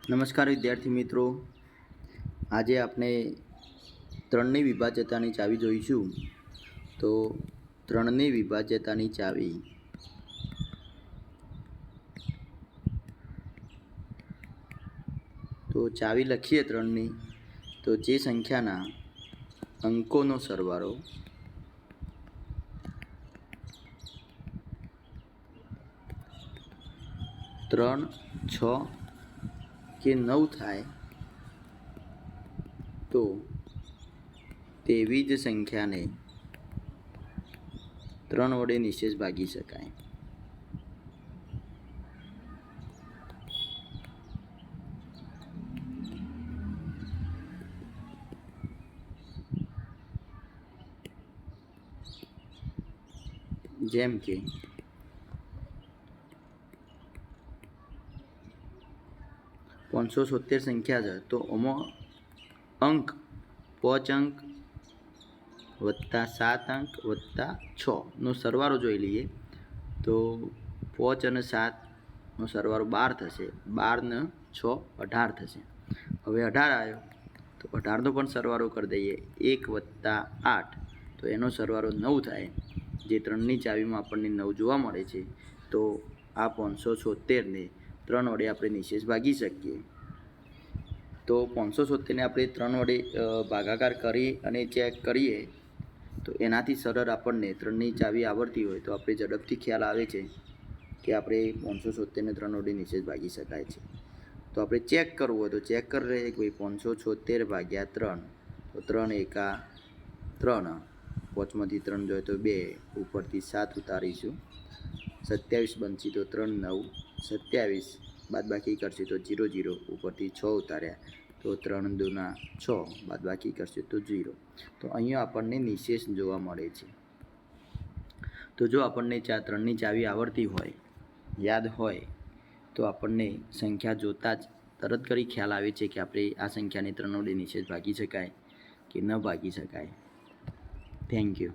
નમસ્કાર વિદ્યાર્થી મિત્રો, આજે આપણે ત્રણની વિભાજ્યતાની ચાવી જોઈશું. તો ત્રણની વિભાજ્યતાની ચાવી તો ચાવી લખીએ ત્રણની, તો જે સંખ્યાના અંકોનો સરવાળો ત્રણ, છ કે 9 થાય તો તેવી જ સંખ્યાને 3 વડે નિશેષ ભાગી શકાય. જેમ કે 570 સંખ્યા છે તો આમાં અંક 5 અંક વત્તા 7 અંક વત્તા 6નો સરવાળો જોઈ લઈએ. તો 5 અને 7નો સરવાળો 12 થશે, 12 ને 6 18 થશે. હવે 18 આવ્યો તો 18નો પણ સરવાળો કરી દઈએ. 1 વત્તા 8 તો એનો સરવાળો 9 થાય. જે ત્રણની ચાવીમાં આપણને 9 જોવા મળે છે. તો આ 576ને 3 વડે આપણે નિશેષ ભાગી શકીએ. તો 570ને આપણે 3 વડે ભાગાકાર કરી અને ચેક કરીએ તો એનાથી સરળ આપણને ત્રણની ચાવી આવડતી હોય તો આપણે ઝડપથી ખ્યાલ આવે છે કે આપણે 570ને 3 વડે નિશેષ ભાગી શકાય છે. તો આપણે ચેક કરવું હોય તો ચેક કરી લઈએ કે ભાઈ 570 ભાગ્યા 3 તો 3 એકા 3, 5માંથી 3 જોઈએ તો 2, ઉપરથી 7 ઉતારીશું, 27 બનશે તો 3 9 27, બાદબાકી કરશે તો 0 0, ઉપરથી 6 ઉતાર્યા તો 3 દૂના 6, બાદબાકી કરશે તો 0. તો અહીંયા આપણને નિશેષ જોવા મળે છે. તો જો આપણને ત્રણની ચાવી આવડતી હોય, યાદ હોય, તો આપણને સંખ્યા જોતાં જ તરત કરી ખ્યાલ આવે છે કે આપણે આ સંખ્યાને 3 વડે નિશેષ ભાગી શકાય કે ન ભાગી શકાય. Thank you.